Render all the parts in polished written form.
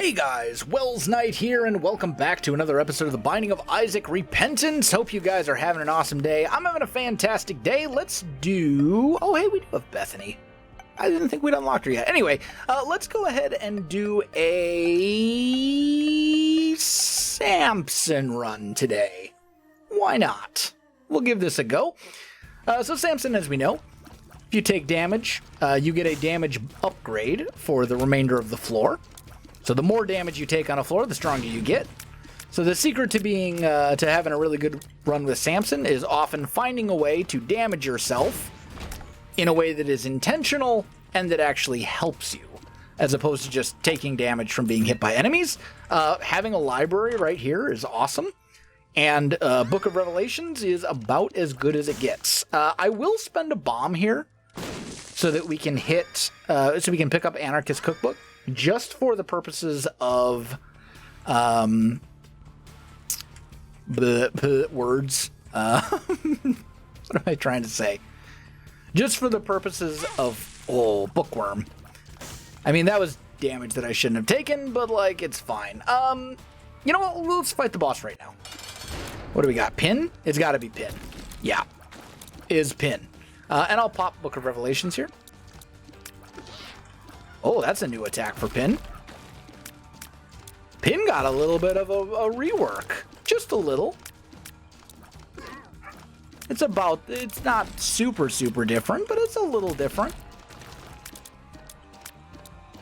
Hey guys, Welsknight here, and welcome back to another episode of The Binding of Isaac Repentance. Hope you guys are having an awesome day. I'm having a fantastic day. Let's do... Oh, hey, we do have Bethany. I didn't think we'd unlocked her yet. Anyway, let's go ahead and do a Samson run today. Why not? We'll give this a go. So Samson, as we know, if you take damage, you get a damage upgrade for the remainder of the floor. So the more damage you take on a floor, the stronger you get. So the secret to being to having a really good run with Samson is often finding a way to damage yourself in a way that is intentional and that actually helps you, as opposed to just taking damage from being hit by enemies. Having a library right here is awesome, and Book of Revelations is about as good as it gets. I will spend a bomb here so that we can hit, so we can pick up Anarchist Cookbook, just for the purposes of the words. What am I trying to say? Just for the purposes of bookworm. I mean, that was damage that I shouldn't have taken, but like, it's fine. You know what? Let's fight the boss right now. What do we got? Pin? It's got to be Pin. Yeah, is Pin. And I'll pop Book of Revelations here. Oh, that's a new attack for Pin. Pin got a little bit of a rework. Just a little. It's not super different, but it's a little different.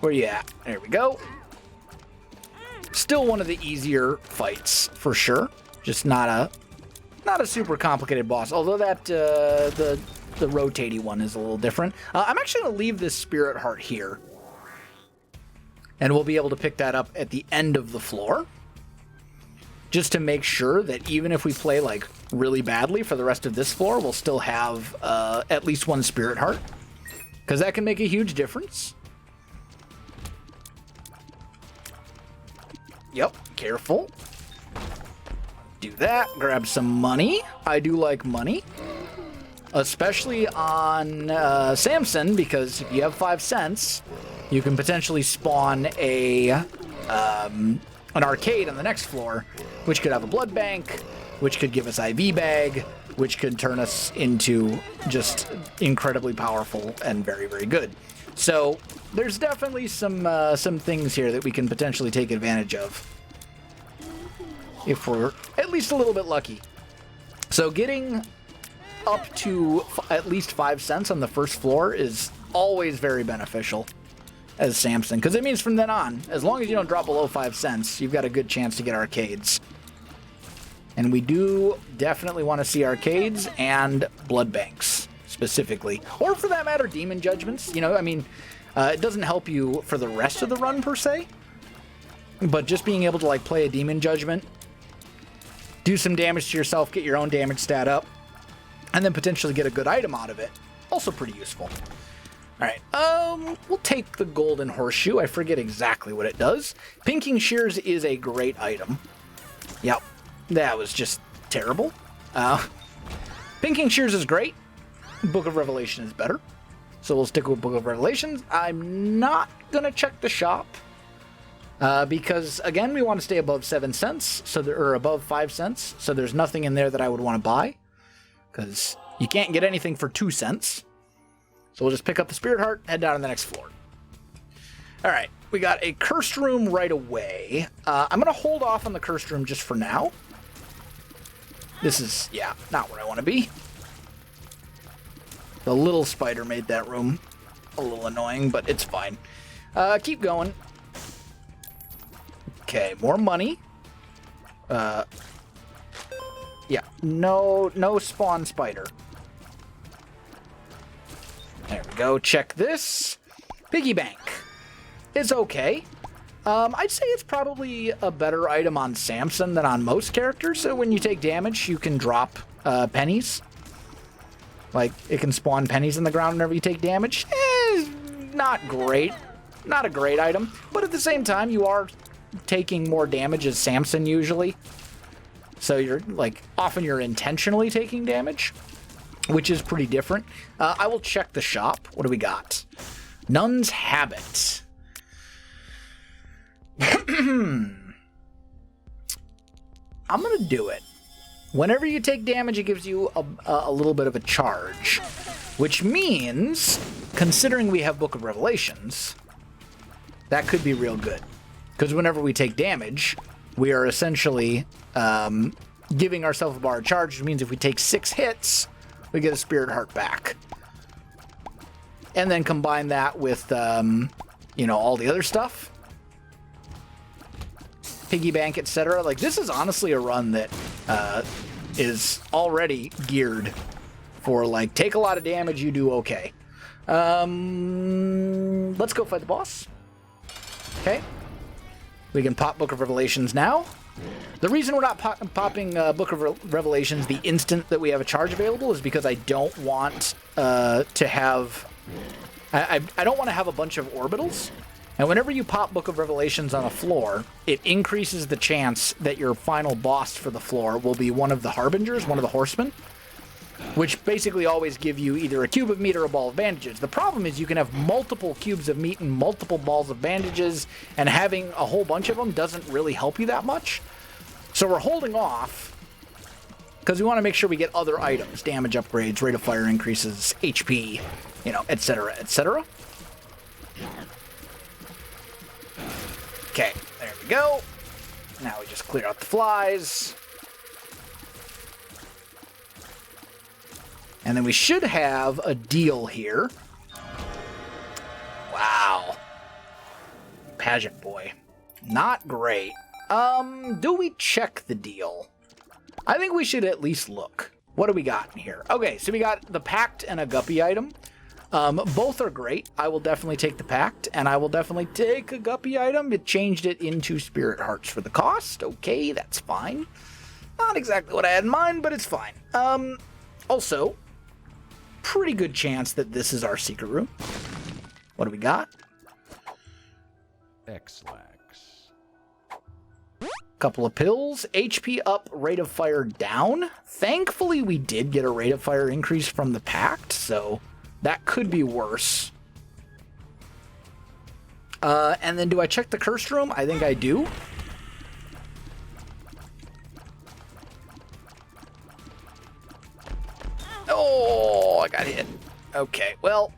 Where you at? There we go. Still one of the easier fights, for sure. Just not a super complicated boss. Although that, the rotating one is a little different. I'm actually going to leave this Spirit Heart here. And we'll be able to pick that up at the end of the floor. Just to make sure that even if we play like really badly for the rest of this floor, we'll still have at least one Spirit Heart. Because that can make a huge difference. Yep, careful. Do that, grab some money. I do like money. Especially on Samson, because if you have 5 cents... you can potentially spawn an arcade on the next floor, which could have a blood bank, which could give us IV bag, which could turn us into just incredibly powerful and very good. So there's definitely some things here that we can potentially take advantage of if we're at least a little bit lucky. So getting up to at least 5 cents on the first floor is always very beneficial as Samson, because it means from then on, as long as you don't drop below 5 cents, you've got a good chance to get arcades. And we do definitely want to see arcades and blood banks, specifically. Or for that matter, demon judgments. You know, I mean, it doesn't help you for the rest of the run, per se. But just being able to, like, play a demon judgment, do some damage to yourself, get your own damage stat up, and then potentially get a good item out of it. Also pretty useful. Alright, we'll take the golden horseshoe. I forget exactly what it does. Pinking shears is a great item. Yep, that was just terrible. Pinking shears is great. Book of Revelation is better. So we'll stick with Book of Revelations. I'm not gonna check the shop. Because, again, we want to stay above 7 cents, or above 5 cents. So there's nothing in there that I would want to buy. Because you can't get anything for 2 cents. So we'll just pick up the Spirit Heart, head down to the next floor. Alright, we got a Cursed Room right away. I'm going to hold off on the Cursed Room just for now. This is, yeah, not where I want to be. The little spider made that room a little annoying, but it's fine. Keep going. Okay, more money. Yeah, no spawn spider. There we go. Check this. Piggy bank. It's okay. I'd say it's probably a better item on Samson than on most characters. So when you take damage, you can drop pennies. Like, it can spawn pennies in the ground whenever you take damage. Not great. Not a great item. But at the same time, you are taking more damage as Samson usually. So you're, like, often you're intentionally taking damage, which is pretty different. I will check the shop. What do we got? Nun's Habit. I'm going to do it. Whenever you take damage, it gives you a little bit of a charge, which means, considering we have Book of Revelations, that could be real good. Because whenever we take damage, we are essentially giving ourselves a bar of charge, which means if we take 6 hits, we get a Spirit Heart back. And then combine that with, all the other stuff. Piggy bank, etc. Like, this is honestly a run that is already geared for, like, take a lot of damage, you do okay. Let's go fight the boss. Okay. We can pop Book of Revelations now. The reason we're not popping Book of Revelations the instant that we have a charge available is because I don't want to have... I don't want to have a bunch of orbitals. And whenever you pop Book of Revelations on a floor, it increases the chance that your final boss for the floor will be one of the Harbingers, one of the Horsemen, which basically always give you either a cube of meat or a ball of bandages. The problem is you can have multiple cubes of meat and multiple balls of bandages, and having a whole bunch of them doesn't really help you that much. So we're holding off, because we want to make sure we get other items, damage upgrades, rate of fire increases, HP, etc., etc. Okay, there we go. Now we just clear out the flies. And then we should have a deal here. Wow. Pageant boy. Not great. Do we check the deal? I think we should at least look. What do we got in here? Okay, so we got the PACT and a Guppy item. Both are great. I will definitely take the PACT, and I will definitely take a Guppy item. It changed it into Spirit Hearts for the cost. Okay, that's fine. Not exactly what I had in mind, but it's fine. Also, pretty good chance that this is our secret room. What do we got? X-Lax. Couple of pills. HP up, rate of fire down. Thankfully, we did get a rate of fire increase from the PACT, so... that could be worse. And then do I check the cursed room? I think I do. Oh, I got hit. Okay, well,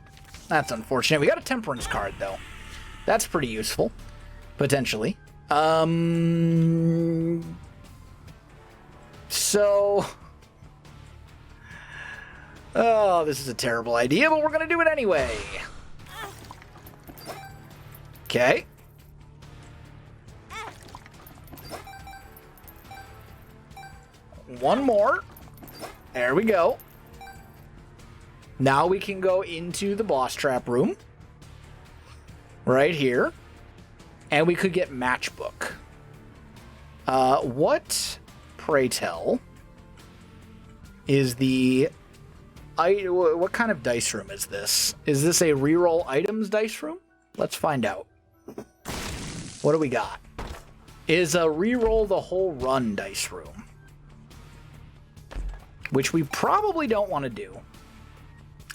that's unfortunate. We got a temperance card, though. That's pretty useful, potentially. So... oh, this is a terrible idea, but we're going to do it anyway. Okay. One more. There we go. Now we can go into the boss trap room. Right here. And we could get matchbook. What, pray tell, is the... what kind of dice room is this? Is this a reroll items dice room? Let's find out. What do we got? Is a reroll the whole run dice room. Which we probably don't want to do.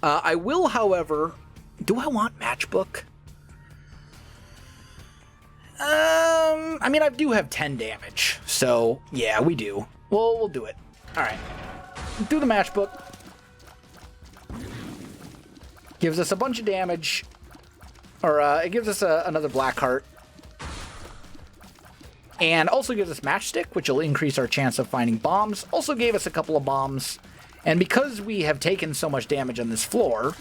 I will, however... do I want matchbook? I mean, I do have 10 damage. So, yeah, we do. We'll do it. Alright. Do the matchbook. Gives us a bunch of damage. Or, it gives us another black heart. And also gives us matchstick, which will increase our chance of finding bombs. Also gave us a couple of bombs. And because we have taken so much damage on this floor,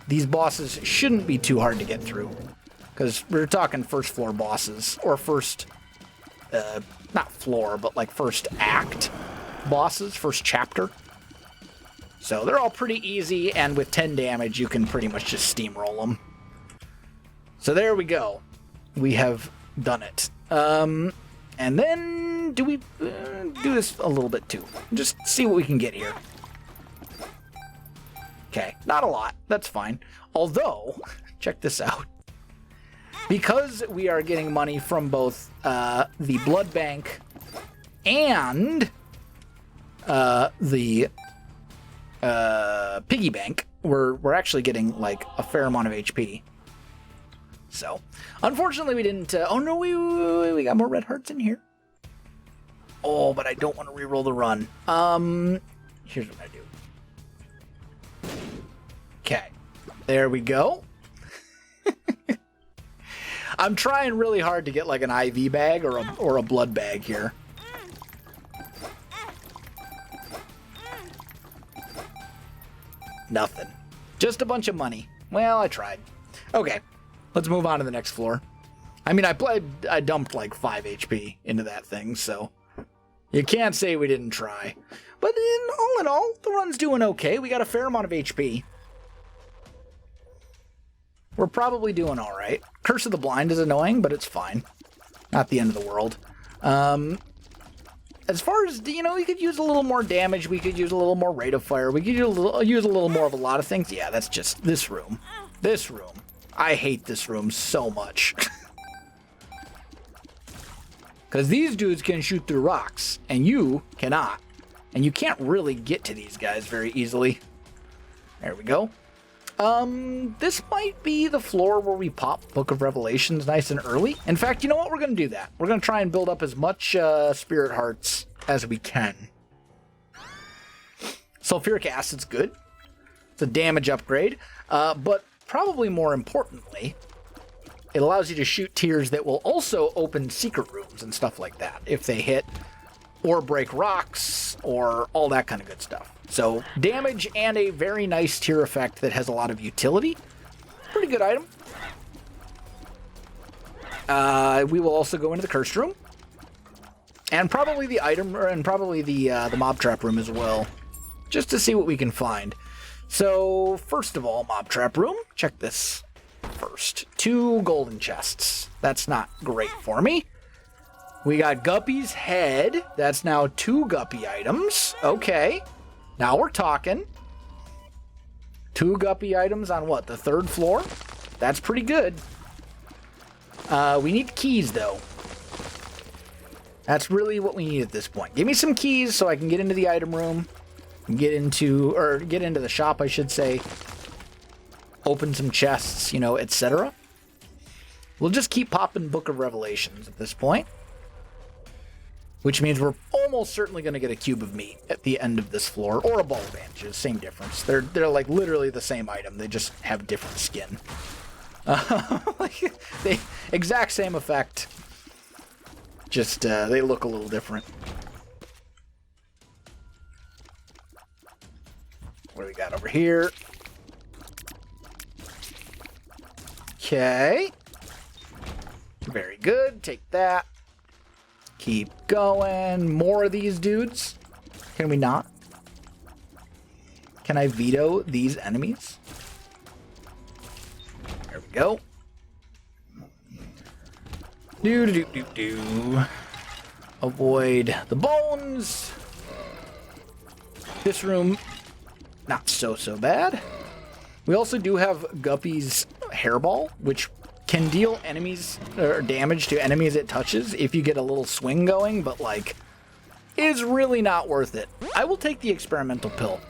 these bosses shouldn't be too hard to get through. Because we're talking first floor bosses. Or first, not floor, but like first act bosses, first chapter. So they're all pretty easy, and with 10 damage, you can pretty much just steamroll them. So there we go. We have done it. And then, do we do this a little bit too? Just see what we can get here. Okay, not a lot. That's fine. Although, check this out. Because we are getting money from both the blood bank and the piggy bank, we're actually getting like a fair amount of HP. So, unfortunately, we didn't... oh, no, we got more red hearts in here. Oh, but I don't want to reroll the run. Here's what I do. Okay. There we go. I'm trying really hard to get like an IV bag or a blood bag here. Nothing. Just a bunch of money. Well, I tried. Okay. Let's move on to the next floor. I mean, I dumped like 5 HP into that thing, so you can't say we didn't try. But in all, the run's doing okay. We got a fair amount of HP. We're probably doing all right. Curse of the Blind is annoying, but it's fine. Not the end of the world. As far as, you know, we could use a little more damage. We could use a little more rate of fire. We could use a little more of a lot of things. Yeah, that's just this room. This room. I hate this room so much. Because these dudes can shoot through rocks, and you cannot. And you can't really get to these guys very easily. There we go. This might be the floor where we pop Book of Revelations nice and early. In fact, you know what? We're going to do that. We're going to try and build up as much spirit hearts as we can. Sulfuric acid's good. It's a damage upgrade. But probably more importantly, it allows you to shoot tiers that will also open secret rooms and stuff like that if they hit, or break rocks, or all that kind of good stuff. So, damage and a very nice tier effect that has a lot of utility. Pretty good item. We will also go into the cursed room. And probably the item, and probably the mob trap room as well. Just to see what we can find. So, first of all, mob trap room. Check this first. 2 golden chests. That's not great for me. We got Guppy's head. That's now 2 Guppy items. Okay. Now we're talking. 2 Guppy items on what? The 3rd floor? That's pretty good. We need keys, though. That's really what we need at this point. Give me some keys so I can get into the item room. Get into the shop, I should say. Open some chests, you know, etc. We'll just keep popping Book of Revelations at this point. Which means we're almost certainly going to get a cube of meat at the end of this floor. Or a ball of bandages. Same difference. They're like literally the same item. They just have different skin. Like, the exact same effect. Just, they look a little different. What do we got over here? Okay. Very good. Take that. Keep going. More of these dudes. Can we not? Can I veto these enemies? There we go. Do. Avoid the bones. This room, not so bad. We also do have Guppy's hairball, which can deal enemies or damage to enemies it touches if you get a little swing going, but like is really not worth it. I will take the experimental pill.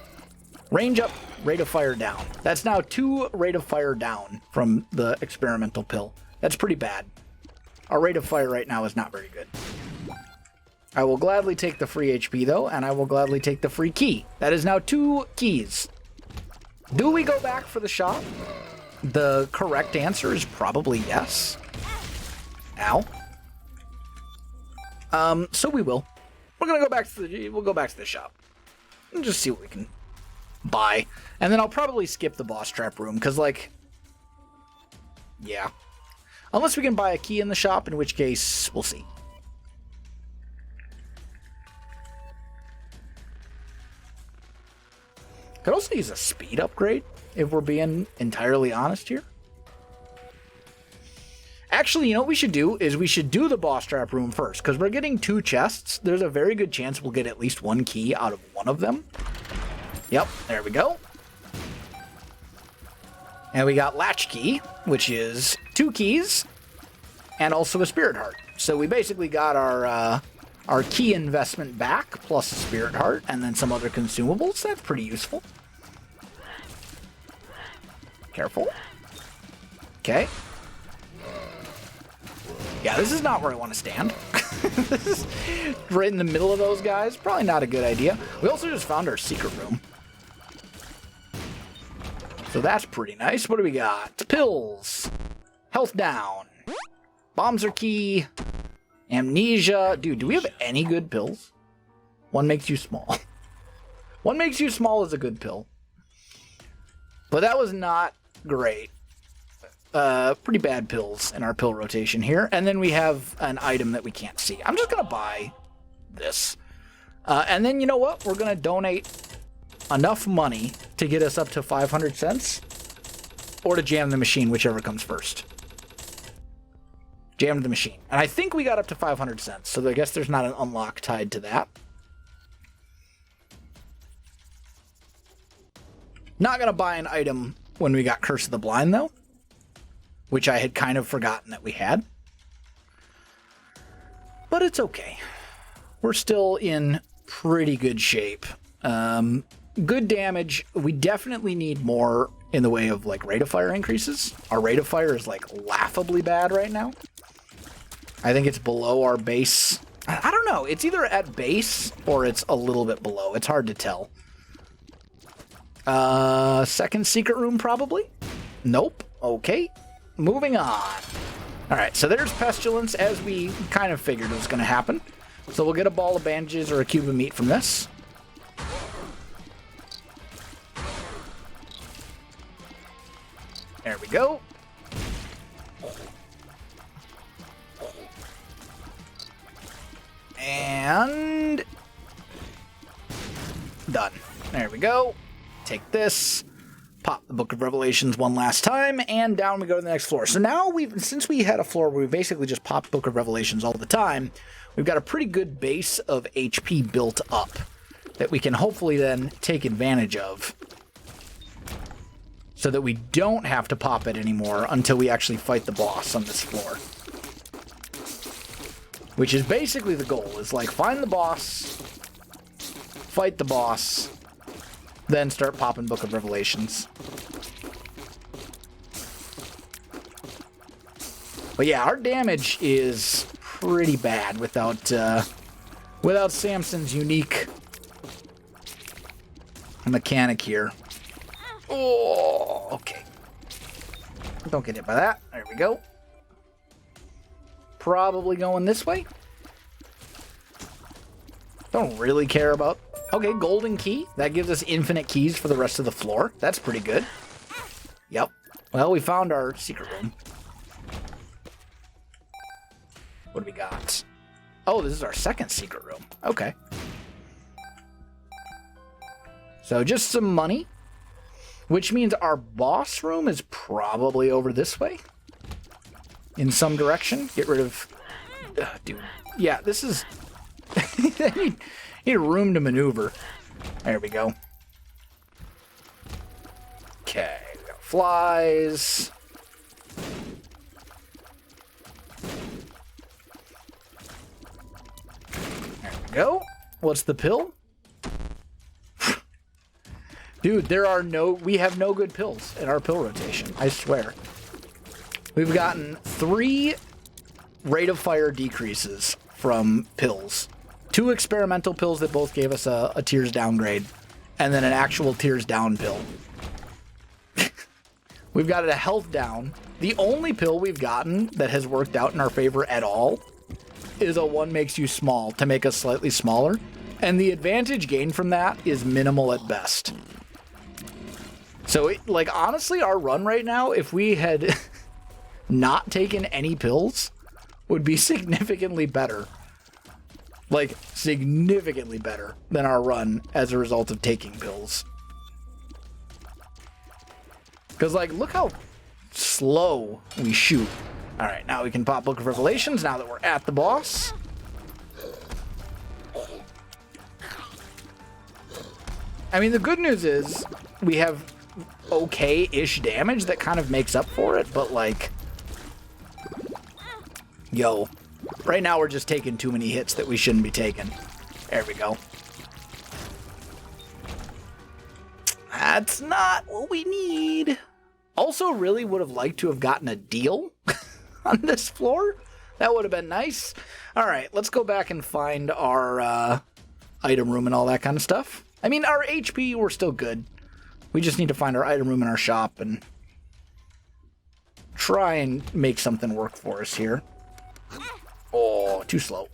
Range up, rate of fire down. That's now 2 rate of fire down from the experimental pill. That's pretty bad. Our rate of fire right now is not very good. I will gladly take the free HP though, and I will gladly take the free key. That is now 2 keys. Do we go back for the shop? The correct answer is probably yes. Ow. So we will. We're gonna go back to the shop and just see what we can buy, and then I'll probably skip the boss trap room because, like, yeah, unless we can buy a key in the shop, in which case we'll see. Could also use a speed upgrade, if we're being entirely honest here. Actually, you know what we should do is we should do the boss trap room first, because we're getting 2 chests. There's a very good chance we'll get at least 1 key out of one of them. Yep, there we go. And we got latch key, which is 2 keys, and also a spirit heart. So we basically got our key investment back, plus a spirit heart, and then some other consumables. That's pretty useful. Careful. Okay. Yeah, this is not where I want to stand. This is right in the middle of those guys. Probably not a good idea. We also just found our secret room. So that's pretty nice. What do we got? Pills. Health down. Bombs are key. Amnesia. Dude, do we have any good pills? One makes you small. One makes you small is a good pill. But that was not great. Pretty bad pills in our pill rotation here. And then we have an item that we can't see. I'm just going to buy this. And then you know what? We're going to donate enough money to get us up to 500 cents. Or to jam the machine, whichever comes first. Jam the machine. And I think we got up to 500 cents. So I guess there's not an unlock tied to that. Not going to buy an item when we got Curse of the Blind, though. Which I had kind of forgotten that we had. But it's okay. We're still in pretty good shape. Good damage. We definitely need more in the way of like rate of fire increases. Our rate of fire is like laughably bad right now. I think it's below our base. I don't know. It's either at base or it's a little bit below. It's hard to tell. Second secret room probably? Nope. Okay. Moving on. Alright, so there's Pestilence, as we kind of figured was going to happen. So we'll get a ball of bandages or a cube of meat from this. There we go. And... done. There we go. Take this. Pop the Book of Revelations one last time, and down we go to the next floor. So now since we had a floor where we basically just popped Book of Revelations all the time, we've got a pretty good base of HP built up that we can hopefully then take advantage of so that we don't have to pop it anymore until we actually fight the boss on this floor. Which is basically the goal, is like find the boss, fight the boss, then start popping Book of Revelations. But yeah, our damage is pretty bad without Samson's unique mechanic here. Oh, okay. Don't get hit by that. There we go. Probably going this way. Don't really care about... Okay, golden key. That gives us infinite keys for the rest of the floor. That's pretty good. Yep. Well, we found our secret room. What do we got? Oh, this is our second secret room. Okay. So just some money. Which means our boss room is probably over this way. In some direction. Get rid of... dude. Yeah, this is... Need room to maneuver. There we go. Okay, we got flies. There we go. What's the pill? Dude, we have no good pills in our pill rotation, I swear. We've gotten 3 rate of fire decreases from pills. 2 experimental pills that both gave us a tears downgrade, and then an actual tears down pill. We've got a health down. The only pill we've gotten that has worked out in our favor at all is a one makes you small to make us slightly smaller, and the advantage gained from that is minimal at best. So, honestly, our run right now, if we had not taken any pills, would be significantly better. Like, significantly better than our run as a result of taking pills. Because, look how slow we shoot. Alright, now we can pop Book of Revelations now that we're at the boss. I mean, the good news is we have okay-ish damage that kind of makes up for it, but, yo... Right now, we're just taking too many hits that we shouldn't be taking. There we go. That's not what we need. Also, really would have liked to have gotten a deal on this floor. That would have been nice. All right, let's go back and find our item room and all that kind of stuff. I mean, our HP, we're still good. We just need to find our item room in our shop and try and make something work for us here. Oh, too slow.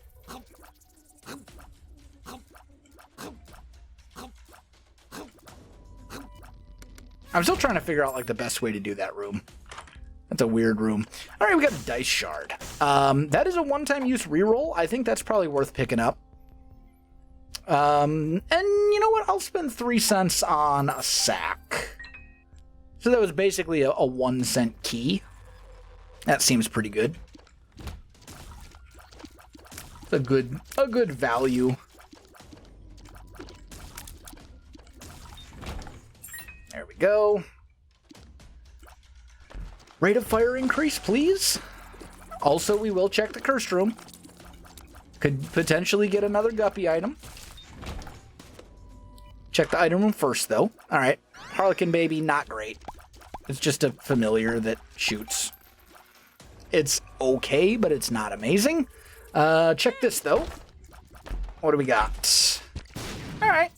I'm still trying to figure out, like, the best way to do that room. That's a weird room. All right, we got a dice shard. That is a one-time use reroll. I think that's probably worth picking up. And you know what? I'll spend 3 cents on a sack. So that was basically a 1 cent key. That seems pretty good. A good value. There we go. Rate of fire increase, please. Also, we will check the cursed room. Could potentially get another guppy item. Check the item room first, though. All right. Harlequin baby, not great. It's just a familiar that shoots. It's okay, but it's not amazing. Check this, though. What do we got? All right.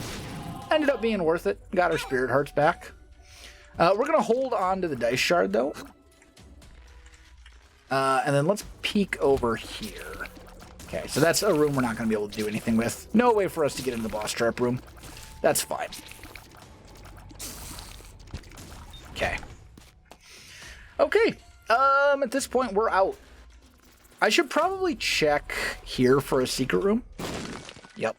Ended up being worth it. Got our spirit hearts back. We're going to hold on to the dice shard, though. And then let's peek over here. Okay, so that's a room we're not going to be able to do anything with. No way for us to get into the boss trap room. That's fine. Okay. Okay. At this point, we're out. I should probably check here for a secret room. Yep.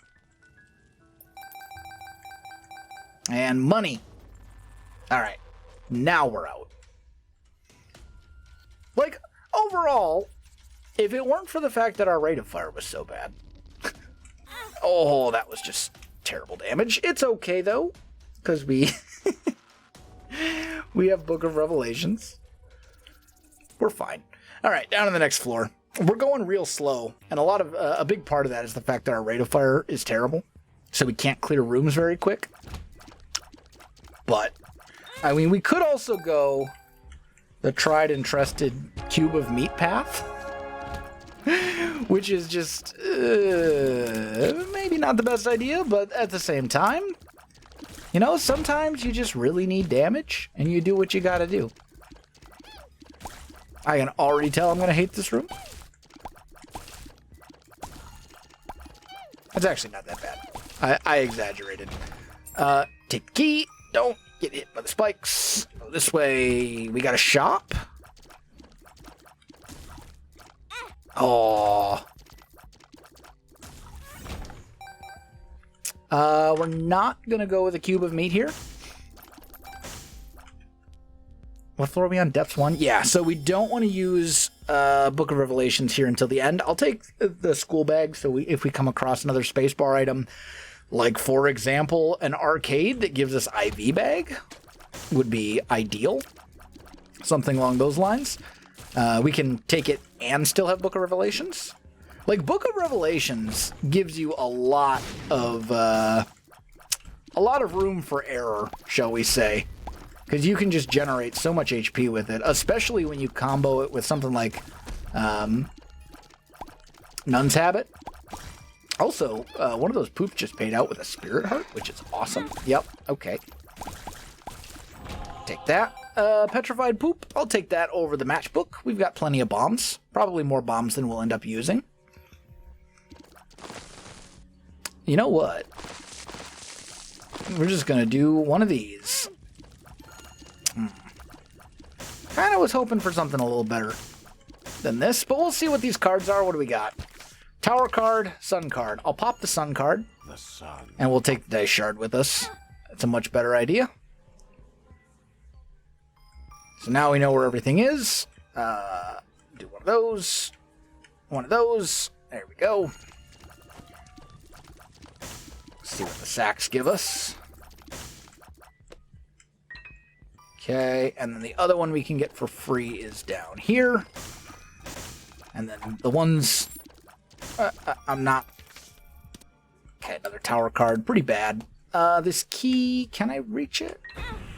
And money. All right. Now we're out. Like, overall, if it weren't for the fact that our rate of fire was so bad. Oh, that was just terrible damage. It's okay, though, because we have Book of Revelations. We're fine. All right, down to the next floor. We're going real slow, and a big part of that is the fact that our rate of fire is terrible, so we can't clear rooms very quick. But, I mean, we could also go the tried and trusted cube of meat path, which is just maybe not the best idea, but at the same time, you know, sometimes you just really need damage, and you do what you gotta do. I can already tell I'm gonna hate this room. It's actually not that bad. I exaggerated. Take the key. Don't get hit by the spikes. Go this way. We got a shop. Oh. We're not gonna go with a cube of meat here. What floor are we on? Depths 1? Yeah, so we don't want to use Book of Revelations here until the end. I'll take the school bag, so if we come across another spacebar item, like, for example, an arcade that gives us IV bag, would be ideal. Something along those lines. We can take it and still have Book of Revelations. Like, Book of Revelations gives you a lot of room for error, shall we say. Because you can just generate so much HP with it, especially when you combo it with something like Nun's Habit. Also, one of those poops just paid out with a spirit heart, which is awesome. Yep, okay. Take that. Petrified poop. I'll take that over the matchbook. We've got plenty of bombs. Probably more bombs than we'll end up using. You know what? We're just going to do one of these. Kind of was hoping for something a little better than this, but we'll see what these cards are. What do we got? Tower card, sun card. I'll pop the sun card, and we'll take the dice shard with us. That's a much better idea. So now we know where everything is. Do one of those. One of those. There we go. Let's see what the sacks give us. Okay, and then the other one we can get for free is down here. And then the ones... I'm not... Okay, another tower card. Pretty bad. This key, can I reach it?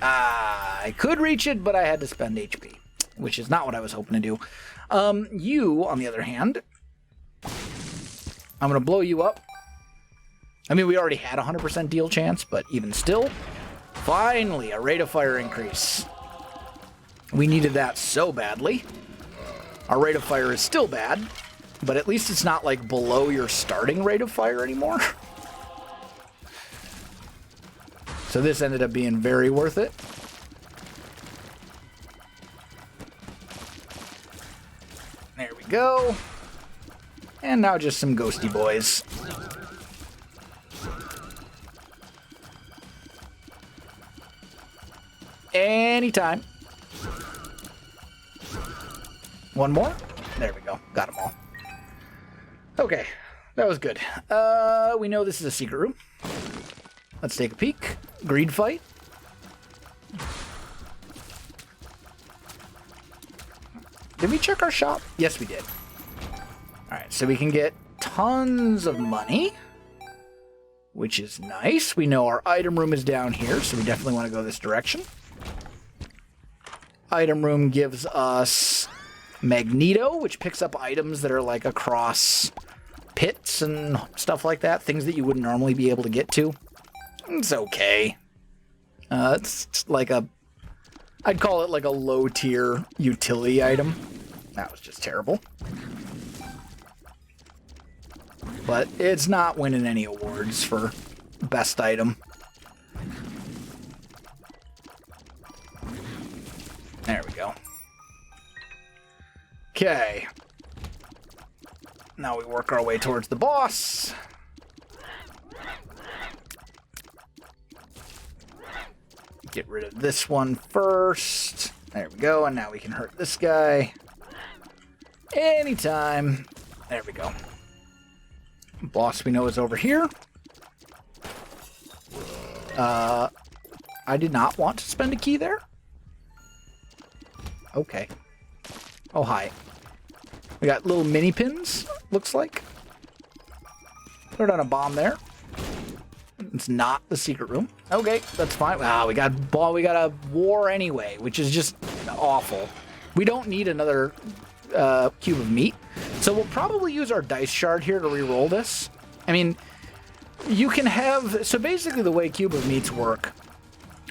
I could reach it, but I had to spend HP, which is not what I was hoping to do. You, on the other hand, I'm going to blow you up. I mean, we already had a 100% deal chance, but even still, finally, a rate of fire increase. We needed that so badly. Our rate of fire is still bad, but at least it's not like below your starting rate of fire anymore. So this ended up being very worth it. There we go. And now just some ghosty boys. Anytime. One more. There we go. Got them all. Okay. That was good. We know this is a secret room. Let's take a peek. Greed fight. Did we check our shop? Yes, we did. Alright, so we can get tons of money, which is nice. We know our item room is down here, so we definitely want to go this direction. Item room gives us Magneto, which picks up items that are like across pits and stuff like that. Things that you wouldn't normally be able to get to. It's okay. It's like a... I'd call it like a low-tier utility item. That was just terrible. But it's not winning any awards for best item. There we go. Okay. Now we work our way towards the boss. Get rid of this one first. There we go, and now we can hurt this guy. Anytime. There we go. Boss we know is over here. I did not want to spend a key there. Okay. Oh, hi. We got little mini pins, looks like. Throw down a bomb there. It's not the secret room. Okay, that's fine. Wow, we got a war anyway, which is just awful. We don't need another cube of meat. So we'll probably use our dice shard here to re-roll this. I mean, you can have... So basically the way cube of meats work,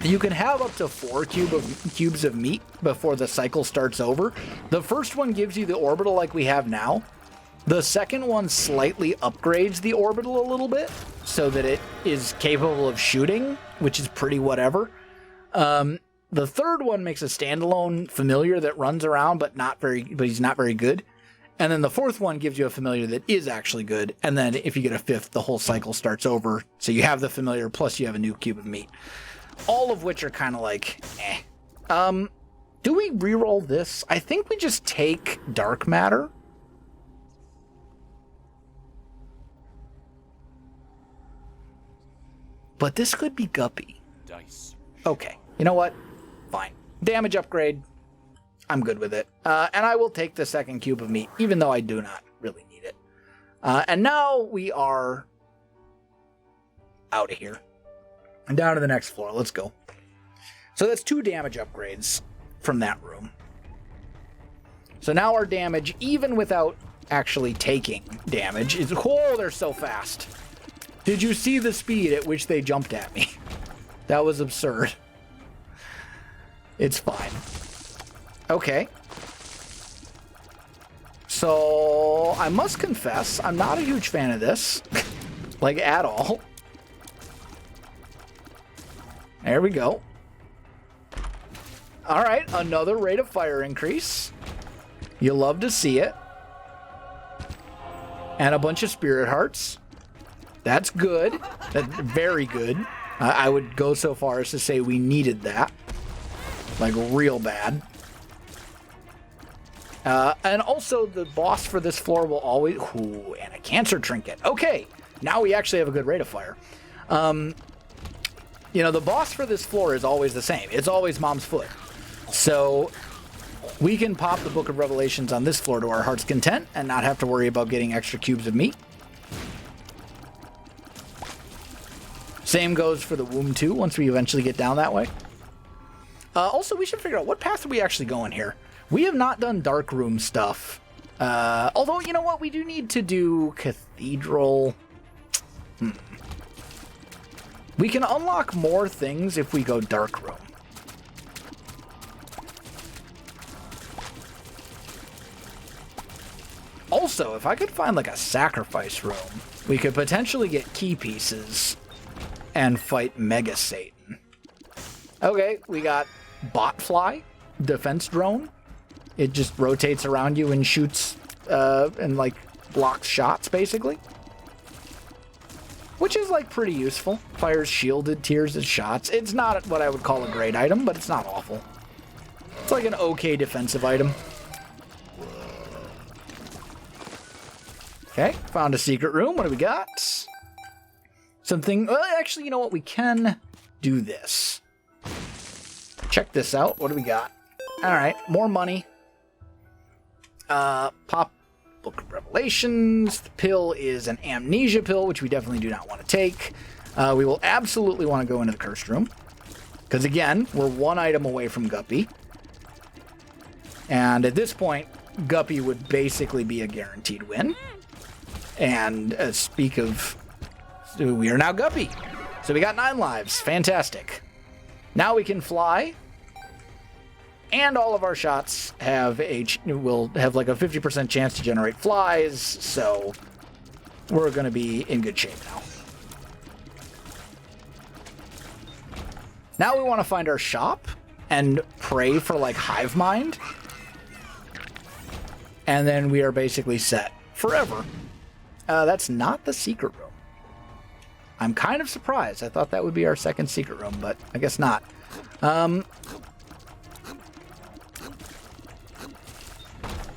you can have up to 4 cubes of meat before the cycle starts over. The first one gives you the orbital like we have now. The second one slightly upgrades the orbital a little bit so that it is capable of shooting, which is pretty whatever. The third one makes a standalone familiar that runs around, but he's not very good. And then the fourth one gives you a familiar that is actually good. And then if you get a fifth, the whole cycle starts over. So you have the familiar, plus you have a new cube of meat. All of which are kind of like, eh. Do we reroll this? I think we just take dark matter. But this could be guppy. Dice. Okay. You know what? Fine. Damage upgrade. I'm good with it. And I will take the second cube of meat, even though I do not really need it. And now we are out of here. And down to the next floor. Let's go. So that's 2 damage upgrades from that room. So now our damage, even without actually taking damage, is... Oh, they're so fast. Did you see the speed at which they jumped at me? That was absurd. It's fine. Okay. So, I must confess, I'm not a huge fan of this. Like, at all. There we go. Alright, another rate of fire increase. You love to see it. And a bunch of spirit hearts. That's good. That's very good. I would go so far as to say we needed that. Like, real bad. And also, the boss for this floor will always... Ooh, and a cancer trinket. Okay, now we actually have a good rate of fire. You know, the boss for this floor is always the same. It's always Mom's Foot. So, we can pop the Book of Revelations on this floor to our heart's content and not have to worry about getting extra cubes of meat. Same goes for the womb, too, once we eventually get down that way. Also, we should figure out what path are we actually going here. We have not done dark room stuff. Although, you know what? We do need to do cathedral. We can unlock more things if we go dark room. Also, if I could find like a sacrifice room, we could potentially get key pieces and fight Mega Satan. Okay, we got Botfly, defense drone. It just rotates around you and shoots and like blocks shots basically. Which is like pretty useful. Fires shielded tiers of shots. It's not what I would call a great item, but it's not awful. It's like an okay defensive item. Okay, found a secret room. What do we got? Something... Well, actually, you know what? We can do this. Check this out. What do we got? Alright, more money. Pop Book of Revelations. The pill is an amnesia pill, which we definitely do not want to take. We will absolutely want to go into the cursed room. Because, again, we're one item away from Guppy. And at this point, Guppy would basically be a guaranteed win. And speak of... We are now Guppy. So we got 9 lives. Fantastic. Now we can fly. And all of our shots will have like a 50% chance to generate flies. So we're going to be in good shape now. Now we want to find our shop and pray for like hive mind. And then we are basically set forever. That's not the secret room. I'm kind of surprised. I thought that would be our second secret room, but I guess not.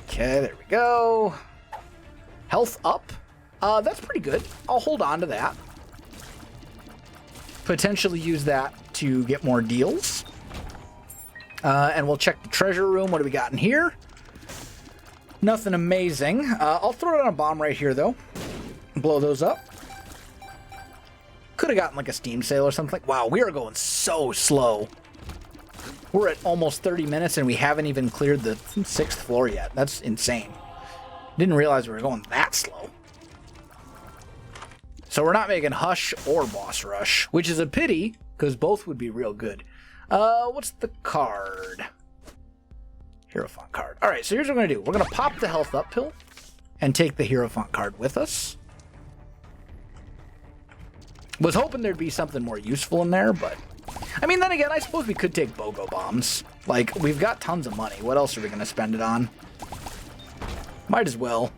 Okay, there we go. Health up. That's pretty good. I'll hold on to that. Potentially use that to get more deals. And we'll check the treasure room. What do we got in here? Nothing amazing. I'll throw down a bomb right here, though. Blow those up. Could have gotten like a Steam sale or something. Wow, we are going so slow. We're at almost 30 minutes and we haven't even cleared the 6th floor yet. That's insane. Didn't realize we were going that slow. So we're not making Hush or Boss Rush, which is a pity because both would be real good. What's the card? Hierophant card. All right, so here's what we're going to do. We're going to pop the health up pill and take the Hierophant card with us. Was hoping there'd be something more useful in there, but... I mean, then again, I suppose we could take BOGO bombs. Like, we've got tons of money. What else are we going to spend it on? Might as well.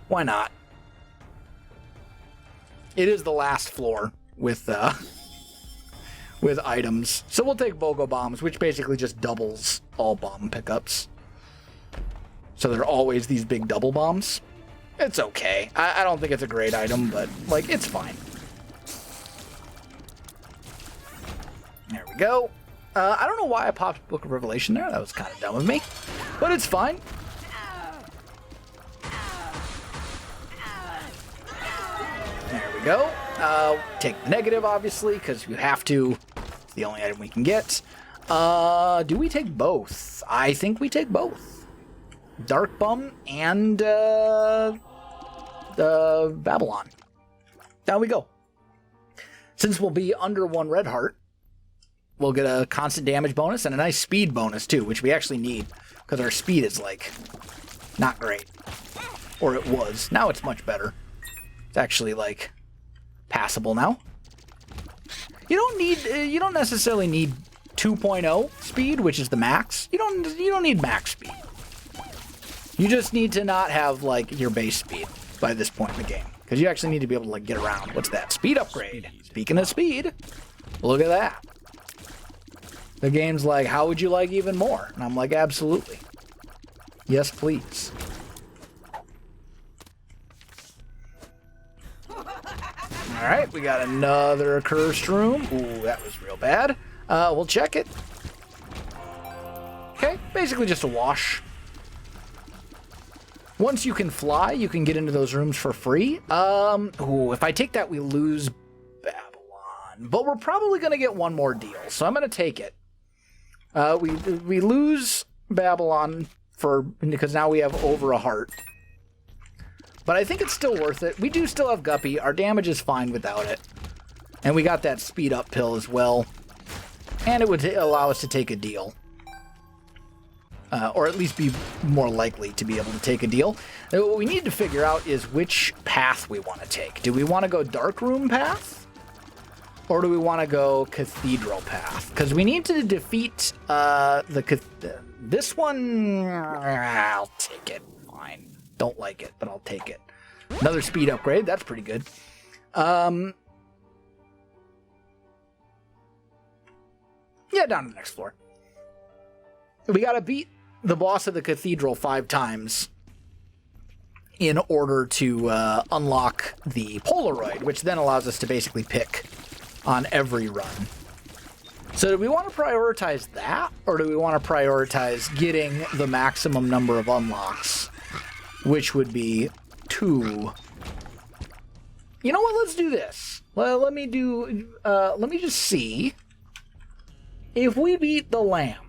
Why not? It is the last floor with items. So we'll take BOGO bombs, which basically just doubles all bomb pickups. So they're always these big double bombs. It's okay. I don't think it's a great item, but, like, it's fine. There we go. I don't know why I popped Book of Revelation there. That was kind of dumb of me. But it's fine. There we go. Take the negative, obviously, because you have to. It's the only item we can get. Do we take both? I think we take both. Dark Bum and Babylon. Down we go. Since we'll be under 1 red heart, we'll get a constant damage bonus and a nice speed bonus, too, which we actually need, because our speed is, like, not great. Or it was. Now it's much better. It's actually, like, passable now. You don't necessarily need 2.0 speed, which is the max. You don't need max speed. You just need to not have, like, your base speed by this point in the game, because you actually need to be able to, like, get around. What's that? Speed upgrade. Speaking of speed, look at that. The game's like, how would you like even more? And I'm like, absolutely. Yes, please. Alright, we got another cursed room. Ooh, that was real bad. We'll check it. Okay, basically just a wash. Once you can fly, you can get into those rooms for free. Ooh, if I take that, we lose Babylon. But we're probably going to get one more deal, so I'm going to take it. We lose Babylon because now we have over a heart. But I think it's still worth it. We do still have Guppy. Our damage is fine without it. And we got that speed up pill as well. And it would allow us to take a deal. Or at least be more likely to be able to take a deal. Now, what we need to figure out is which path we want to take. Do we want to go Dark Room path? Or do we want to go Cathedral path? Because we need to defeat this one. I'll take it. Fine. Don't like it, but I'll take it. Another speed upgrade. That's pretty good. Yeah, down to the next floor. We got to beat the boss of the Cathedral 5 times in order to unlock the Polaroid, which then allows us to basically pick on every run. So do we want to prioritize that, or do we want to prioritize getting the maximum number of unlocks, which would be 2? You know what? Let's do this. Well, let me just see if we beat the lamb.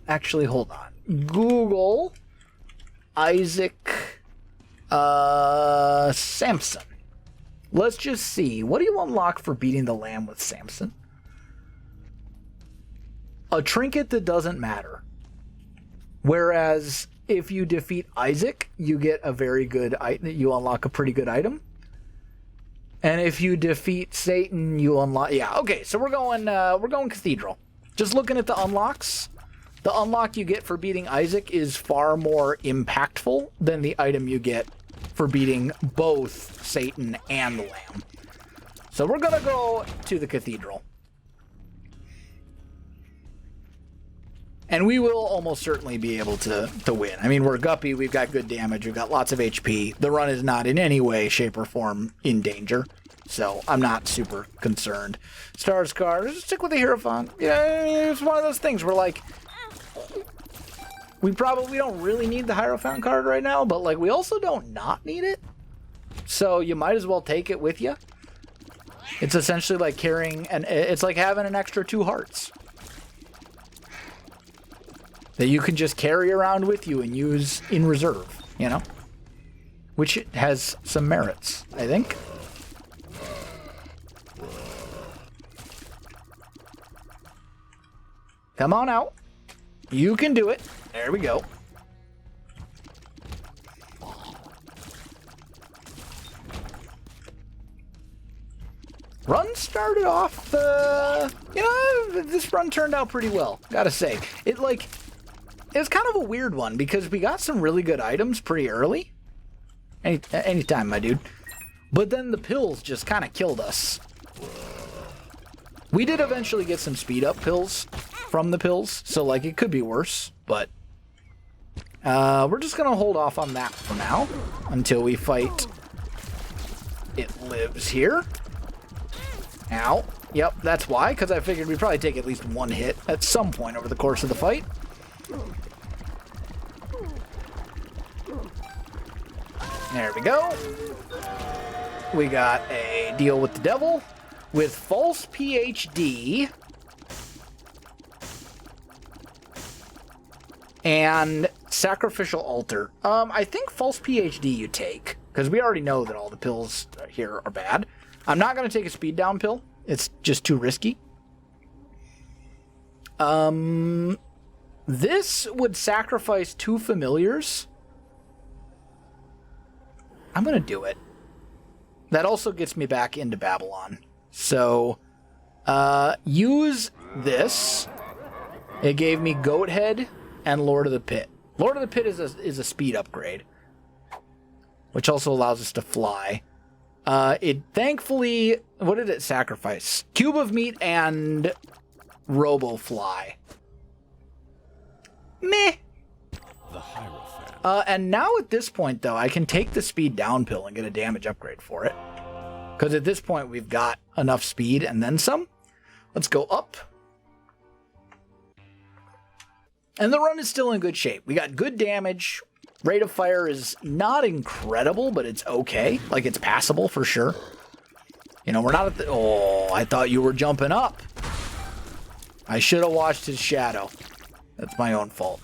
Actually, hold on. Google Isaac Samson. Let's just see. What do you unlock for beating the lamb with Samson? A trinket that doesn't matter. Whereas if you defeat Isaac, you get a very good item. You unlock a pretty good item. And if you defeat Satan, you unlock. Yeah, okay. So we're going Cathedral. Just looking at the unlocks, the unlock you get for beating Isaac is far more impactful than the item you get for beating both Satan and the Lamb. So we're going to go to the Cathedral. And we will almost certainly be able to win. I mean, we're Guppy, we've got good damage, we've got lots of HP. The run is not in any way, shape, or form in danger. So I'm not super concerned. Stars card, just stick with the Hierophant. Yeah, I mean, it's one of those things where, like, we probably don't really need the Hierophant card right now, but, like, we also don't not need it. So you might as well take it with you. It's essentially like carrying, it's like having an extra 2 hearts that you can just carry around with you and use in reserve, you know? Which has some merits, I think. Come on out. You can do it. There we go. Run started off, this run turned out pretty well, gotta say. It was kind of a weird one because we got some really good items pretty early. Anytime, my dude. But then the pills just kind of killed us. We did eventually get some speed up pills from the pills, so like it could be worse, but we're just gonna hold off on that for now until we fight It Lives here. Ow. Yep, that's why, because I figured we'd probably take at least one hit at some point over the course of the fight. There we go. We got a deal with the devil with false PhD and sacrificial altar. I think false PhD you take, because we already know that all the pills here are bad. I'm not going to take a speed down pill. It's just too risky. This would sacrifice 2 familiars. I'm going to do it. That also gets me back into Babylon. So, use this. It gave me Goat Head and Lord of the Pit. Lord of the Pit is a speed upgrade, which also allows us to fly. It thankfully, what did it sacrifice? Cube of Meat and Robo Fly. Meh. The Hierophant. And now at this point, though, I can take the speed down pill and get a damage upgrade for it. Because at this point, we've got enough speed and then some. Let's go up. And the run is still in good shape. We got good damage. Rate of fire is not incredible, but it's okay. Like, it's passable for sure. You know, we're not at the... Oh, I thought you were jumping up. I should have watched his shadow. That's my own fault.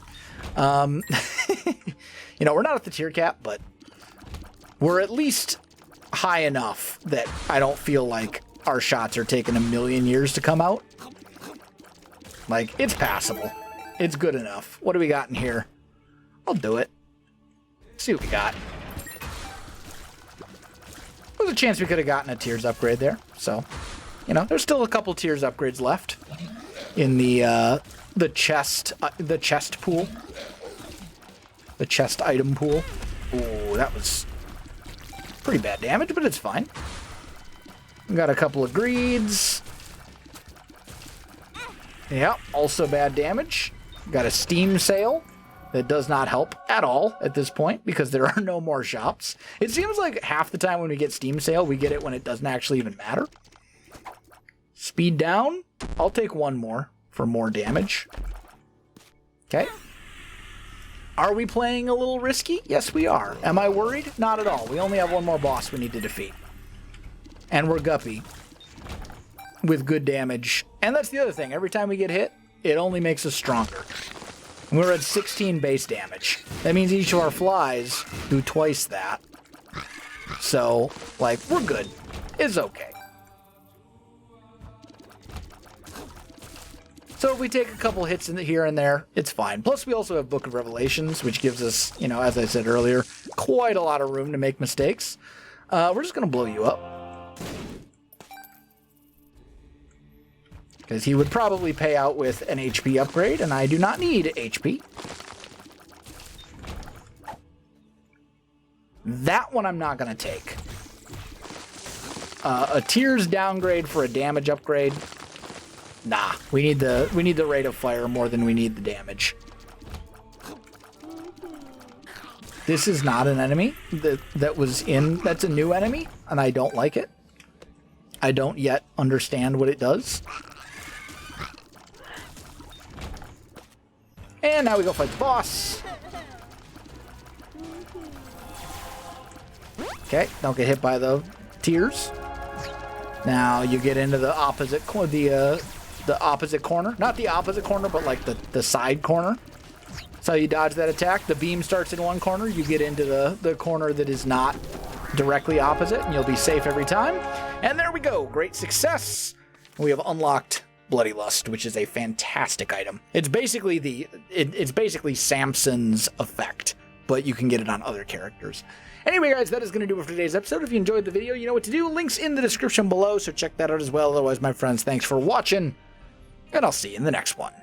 You know, we're not at the tier cap, but we're at least high enough that I don't feel like our shots are taking a million years to come out. Like, it's passable. It's good enough. What do we got in here? I'll do it. See what we got. There's a chance we could have gotten a tiers upgrade there. So, you know, there's still a couple tiers upgrades left in the chest pool. The chest item pool. Ooh, that was pretty bad damage, but it's fine. We got a couple of greeds. Yeah, also bad damage. Got a steam sale that does not help at all at this point because there are no more shops. It seems like half the time when we get steam sale, we get it when it doesn't actually even matter. Speed down. I'll take one more for more damage. Okay. Are we playing a little risky? Yes, we are. Am I worried? Not at all. We only have one more boss we need to defeat. And we're guppy with good damage. And that's the other thing. Every time we get hit, it only makes us stronger. We're at 16 base damage. That means each of our flies do twice that. So, like, we're good. It's okay. So if we take a couple hits in here and there, it's fine. Plus, we also have Book of Revelations, which gives us, you know, as I said earlier, quite a lot of room to make mistakes. We're just going to blow you up. Because he would probably pay out with an HP upgrade, and I do not need HP. That one I'm not going to take. A tiers downgrade for a damage upgrade. Nah, we need the rate of fire more than we need the damage. This is not an enemy that's a new enemy, and I don't like it. I don't yet understand what it does. And now we go fight the boss. Okay, don't get hit by the tears. Now you get into the opposite the opposite corner. Not the opposite corner, but like the side corner. That's how you dodge that attack. The beam starts in one corner. You get into the corner that is not directly opposite, and you'll be safe every time. And there we go. Great success. We have unlocked Bloody Lust, which is a fantastic item. It's basically it's basically Samson's effect, but you can get it on other characters. Anyway, guys, that is going to do it for today's episode. If you enjoyed the video, you know what to do. Links in the description below, so check that out as well. Otherwise, my friends, thanks for watching, and I'll see you in the next one.